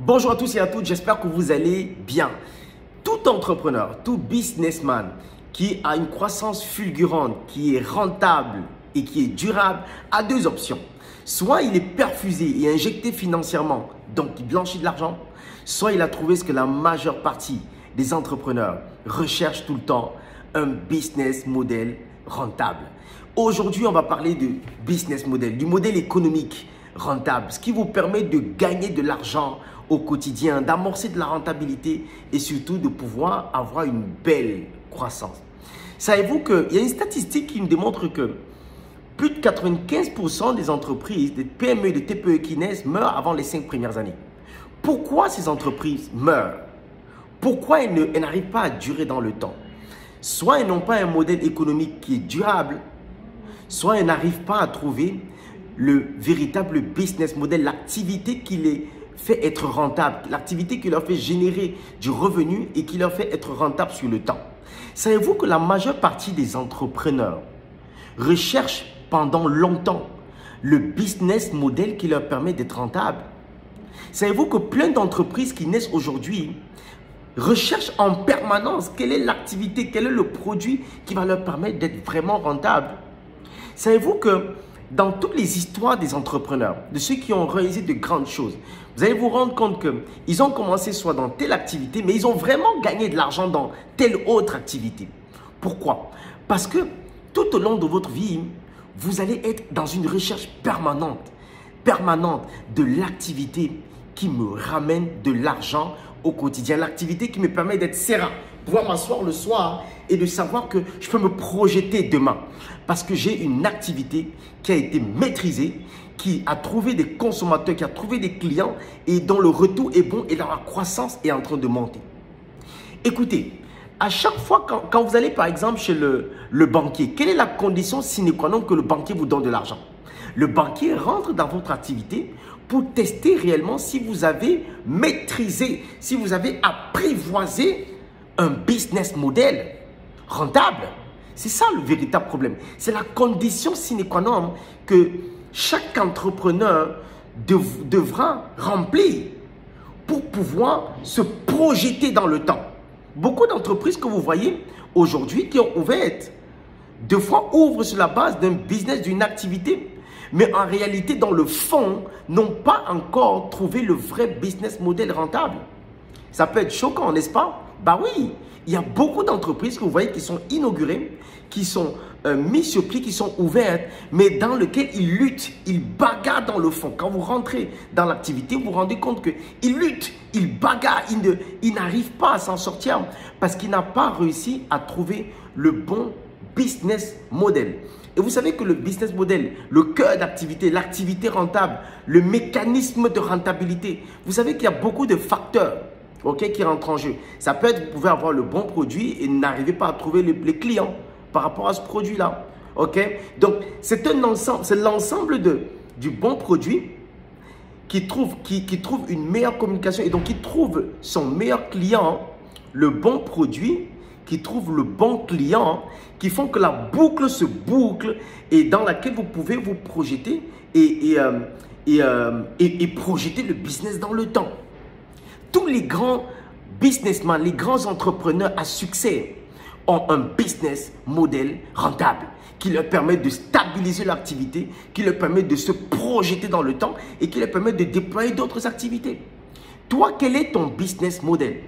Bonjour à tous et à toutes, j'espère que vous allez bien. Tout entrepreneur, tout businessman qui a une croissance fulgurante, qui est rentable et qui est durable a deux options. Soit il est perfusé et injecté financièrement, donc il blanchit de l'argent, soit il a trouvé ce que la majeure partie des entrepreneurs recherchent tout le temps, un business model rentable. Aujourd'hui, on va parler de business model, du modèle économique rentable, ce qui vous permet de gagner de l'argent au quotidien, d'amorcer de la rentabilité et surtout de pouvoir avoir une belle croissance. Savez-vous qu'il y a une statistique qui nous démontre que plus de 95% des entreprises, des PME et des TPE qui naissent meurent avant les 5 premières années. Pourquoi ces entreprises meurent? Pourquoi elles n'arrivent pas à durer dans le temps? Soit elles n'ont pas un modèle économique qui est durable, soit elles n'arrivent pas à trouver le véritable business model, l'activité qui les fait être rentable, l'activité qui leur fait générer du revenu et qui leur fait être rentable sur le temps. Savez-vous que la majeure partie des entrepreneurs recherchent pendant longtemps le business model qui leur permet d'être rentable? Savez-vous que plein d'entreprises qui naissent aujourd'hui recherchent en permanence quelle est l'activité, quel est le produit qui va leur permettre d'être vraiment rentable? Savez-vous que dans toutes les histoires des entrepreneurs, de ceux qui ont réalisé de grandes choses, vous allez vous rendre compte qu'ils ont commencé soit dans telle activité, mais ils ont vraiment gagné de l'argent dans telle autre activité. Pourquoi? Parce que tout au long de votre vie, vous allez être dans une recherche permanente de l'activité qui me ramène de l'argent au quotidien, l'activité qui me permet d'être serein, pouvoir m'asseoir le soir et de savoir que je peux me projeter demain parce que j'ai une activité qui a été maîtrisée, qui a trouvé des consommateurs, qui a trouvé des clients et dont le retour est bon et dont la croissance est en train de monter. Écoutez, à chaque fois quand vous allez par exemple chez le banquier, quelle est la condition sine qua non que le banquier vous donne de l'argent? Le banquier rentre dans votre activité pour tester réellement si vous avez maîtrisé, si vous avez apprivoisé un business model rentable. C'est ça le véritable problème. C'est la condition sine qua non que chaque entrepreneur devra remplir pour pouvoir se projeter dans le temps. Beaucoup d'entreprises que vous voyez aujourd'hui qui ont ouvert, deux fois ouvrent sur la base d'un business, d'une activité, mais en réalité, dans le fond, n'ont pas encore trouvé le vrai business model rentable. Ça peut être choquant, n'est-ce pas? Bah oui, il y a beaucoup d'entreprises que vous voyez qui sont inaugurées, qui sont mises sur pied, qui sont ouvertes, mais dans lesquelles ils luttent, ils bagarrent dans le fond. Quand vous rentrez dans l'activité, vous vous rendez compte qu'ils luttent, ils bagarrent, ils n'arrivent pas à s'en sortir parce qu'ils n'ont pas réussi à trouver le bon business model. Et vous savez que le business model, le cœur d'activité, l'activité rentable, le mécanisme de rentabilité, vous savez qu'il y a beaucoup de facteurs qui rentrent en jeu. Ça peut être, vous pouvez avoir le bon produit et n'arrivez pas à trouver les clients par rapport à ce produit-là. Donc, c'est un ensemble, c'est l'ensemble du bon produit qui trouve une meilleure communication et donc qui trouve son meilleur client, le bon produit, qui trouvent le bon client, qui font que la boucle se boucle et dans laquelle vous pouvez vous projeter et projeter le business dans le temps. Tous les grands businessmen, les grands entrepreneurs à succès ont un business model rentable qui leur permet de stabiliser l'activité, qui leur permet de se projeter dans le temps et qui leur permet de déployer d'autres activités. Toi, quel est ton business model?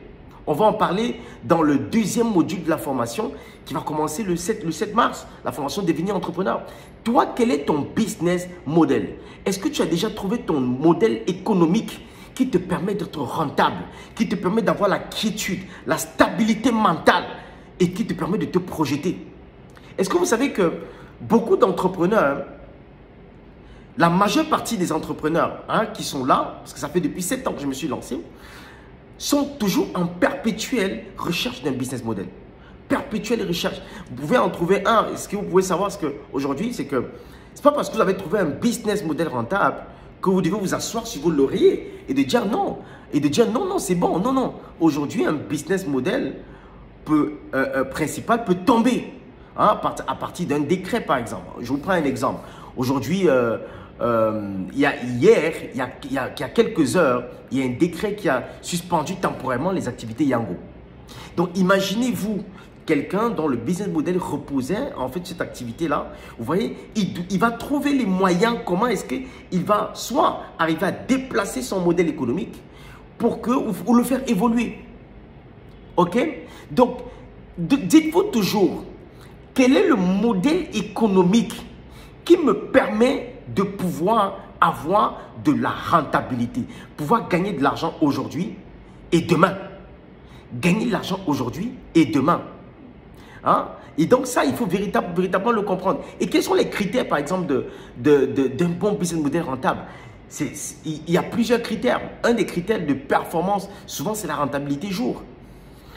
On va en parler dans le deuxième module de la formation qui va commencer le 7 mars, la formation Devenir entrepreneur. Toi, quel est ton business model? Est-ce que tu as déjà trouvé ton modèle économique qui te permet d'être rentable, qui te permet d'avoir la quiétude, la stabilité mentale et qui te permet de te projeter? Est-ce que vous savez que beaucoup d'entrepreneurs, la majeure partie des entrepreneurs qui sont là, parce que ça fait depuis 7 ans que je me suis lancé, sont toujours en perpétuelle recherche d'un business model. Perpétuelle recherche. Vous pouvez en trouver un. Ce que vous pouvez savoir aujourd'hui, c'est que ce n'est pas parce que vous avez trouvé un business model rentable que vous devez vous asseoir sur vos lauriers et de dire non. Et de dire non, non, c'est bon. Non, non. Aujourd'hui, un business model principal peut tomber à partir d'un décret, par exemple. Je vous prends un exemple. Aujourd'hui, il y a quelques heures, il y a un décret qui a suspendu temporairement les activités Yango. Donc, imaginez-vous quelqu'un dont le business model reposait en fait cette activité-là. Vous voyez, il va trouver les moyens, comment est-ce qu'il va soit arriver à déplacer son modèle économique ou le faire évoluer. OK? Donc, dites-vous toujours, quel est le modèle économique qui me permet de pouvoir avoir de la rentabilité, pouvoir gagner de l'argent aujourd'hui et demain. Gagner de l'argent aujourd'hui et demain. Hein? Et donc ça, il faut véritablement le comprendre. Et quels sont les critères, par exemple, d'un bon business model rentable? Il y a plusieurs critères. Un des critères de performance, souvent, c'est la rentabilité jour.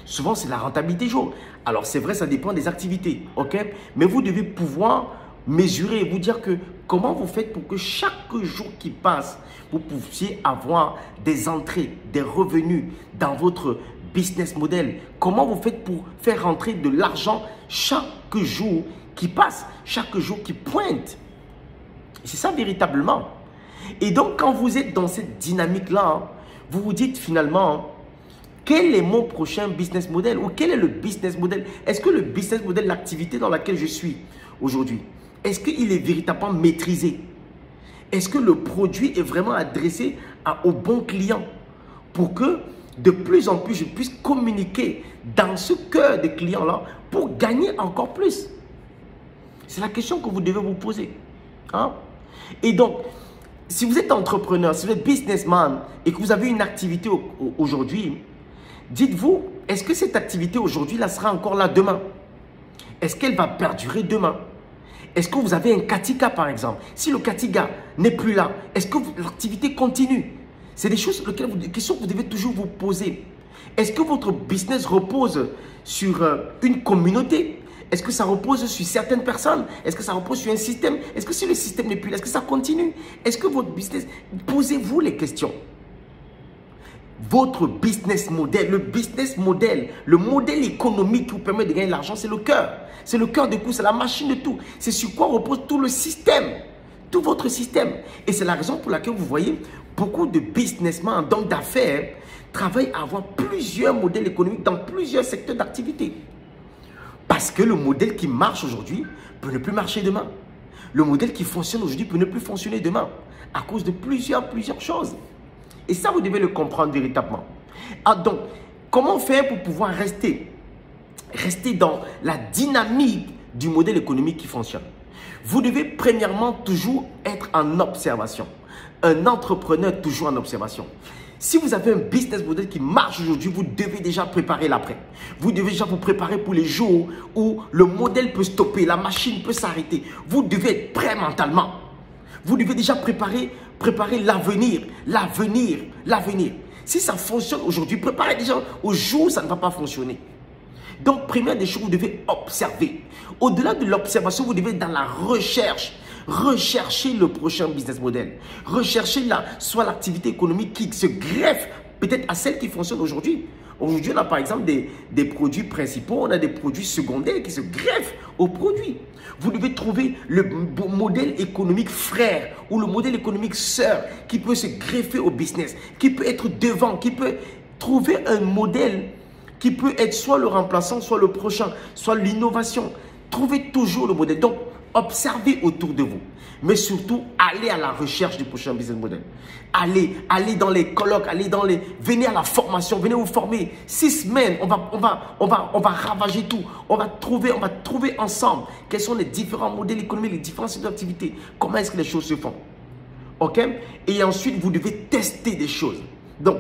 Souvent, c'est la rentabilité jour. Alors, c'est vrai, ça dépend des activités. OK? Mais vous devez pouvoir mesurer et vous dire que comment vous faites pour que chaque jour qui passe, vous puissiez avoir des entrées, des revenus dans votre business model. Comment vous faites pour faire rentrer de l'argent chaque jour qui passe, chaque jour qui pointe. C'est ça véritablement. Et donc, quand vous êtes dans cette dynamique-là, vous vous dites finalement, quel est mon prochain business model ou quel est le business model? Est-ce que le business model, l'activité dans laquelle je suis aujourd'hui, est-ce qu'il est véritablement maîtrisé? Est-ce que le produit est vraiment adressé aux bons clients pour que de plus en plus je puisse communiquer dans ce cœur des clients-là pour gagner encore plus? C'est la question que vous devez vous poser. Hein? Et donc, si vous êtes entrepreneur, si vous êtes businessman et que vous avez une activité aujourd'hui, dites-vous, est-ce que cette activité aujourd'hui là sera encore là demain? Est-ce qu'elle va perdurer demain? Est-ce que vous avez un Katika par exemple? Si le Katika n'est plus là, est-ce que l'activité continue? C'est des questions que vous devez toujours vous poser. Est-ce que votre business repose sur une communauté? Est-ce que ça repose sur certaines personnes? Est-ce que ça repose sur un système? Est-ce que si le système n'est plus là, est-ce que ça continue? Est-ce que votre business... Posez-vous les questions. Votre business model, le modèle économique qui vous permet de gagner de l'argent, c'est le cœur. C'est le cœur de tout, c'est la machine de tout. C'est sur quoi repose tout le système, tout votre système. Et c'est la raison pour laquelle vous voyez beaucoup de businessmen, d'hommes d'affaires, travaillent à avoir plusieurs modèles économiques dans plusieurs secteurs d'activité. Parce que le modèle qui marche aujourd'hui peut ne plus marcher demain. Le modèle qui fonctionne aujourd'hui peut ne plus fonctionner demain à cause de plusieurs choses. Et ça, vous devez le comprendre véritablement. Ah, donc, comment faire pour pouvoir rester dans la dynamique du modèle économique qui fonctionne? Vous devez premièrement toujours être en observation. Un entrepreneur toujours en observation. Si vous avez un business model qui marche aujourd'hui, vous devez déjà préparer l'après. Vous devez déjà vous préparer pour les jours où le modèle peut stopper, la machine peut s'arrêter. Vous devez être prêt mentalement. Vous devez déjà préparer l'avenir. Si ça fonctionne aujourd'hui, préparez déjà au jour où ça ne va pas fonctionner. Donc, première des choses, vous devez observer. Au-delà de l'observation, vous devez être dans la recherche. Rechercher le prochain business model. Rechercher soit l'activité économique qui se greffe peut-être à celle qui fonctionne aujourd'hui. Aujourd'hui, on a par exemple des produits principaux, on a des produits secondaires qui se greffent aux produits. Vous devez trouver le modèle économique frère ou le modèle économique sœur qui peut se greffer au business, qui peut être devant, qui peut trouver un modèle qui peut être soit le remplaçant, soit le prochain, soit l'innovation. Trouvez toujours le modèle. Donc, observez autour de vous. Mais surtout, allez à la recherche du prochain business model. Allez dans les colloques, venez à la formation, venez vous former. 6 semaines, on va ravager tout. On va trouver ensemble quels sont les différents modèles économiques, les différentes activités. Comment est-ce que les choses se font. OK? Et ensuite, vous devez tester des choses. Donc,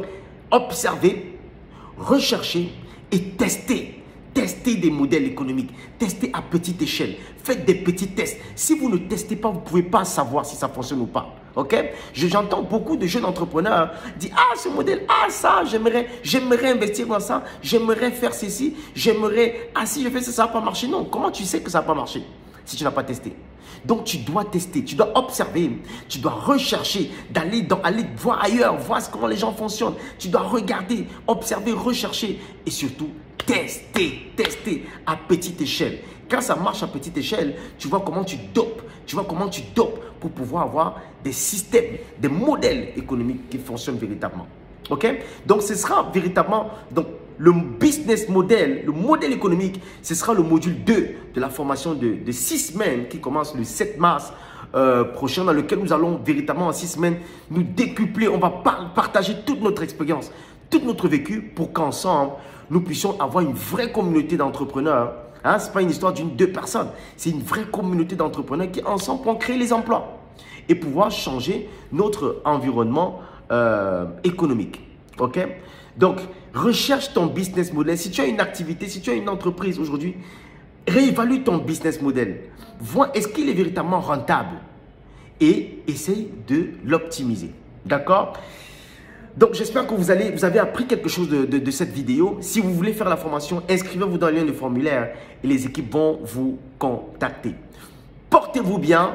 observez, recherchez et testez. Testez des modèles économiques. Testez à petite échelle. Faites des petits tests. Si vous ne testez pas, vous ne pouvez pas savoir si ça fonctionne ou pas. OK? J'entends beaucoup de jeunes entrepreneurs dire « Ah, ce modèle, ah ça, j'aimerais investir dans ça. J'aimerais faire ceci. J'aimerais... Ah, si je fais ça, ça ne va pas marcher. » Non, comment tu sais que ça ne va pas marcher si tu n'as pas testé? Donc, tu dois tester, tu dois observer, tu dois rechercher, aller voir ailleurs, voir comment les gens fonctionnent. Tu dois regarder, observer, rechercher et surtout tester à petite échelle. Quand ça marche à petite échelle, tu vois comment tu dopes. Tu vois comment tu dopes pour pouvoir avoir des systèmes, des modèles économiques qui fonctionnent véritablement. OK? Donc, ce sera véritablement le business model, le modèle économique, ce sera le module 2 de la formation de 6 semaines qui commence le 7 mars prochain, dans lequel nous allons véritablement en 6 semaines nous décupler. On va partager toute notre expérience, tout notre vécu pour qu'ensemble, nous puissions avoir une vraie communauté d'entrepreneurs. Hein, ce n'est pas une histoire d'une, deux personnes. C'est une vraie communauté d'entrepreneurs qui, ensemble, vont créer les emplois et pouvoir changer notre environnement économique. OK? Donc, recherche ton business model. Si tu as une activité, si tu as une entreprise aujourd'hui, réévalue ton business model. Vois, est-ce qu'il est véritablement rentable? Et essaye de l'optimiser. D'accord? Donc, j'espère que vous avez appris quelque chose de cette vidéo. Si vous voulez faire la formation, inscrivez-vous dans le lien de formulaire et les équipes vont vous contacter. Portez-vous bien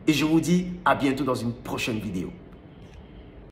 et je vous dis à bientôt dans une prochaine vidéo.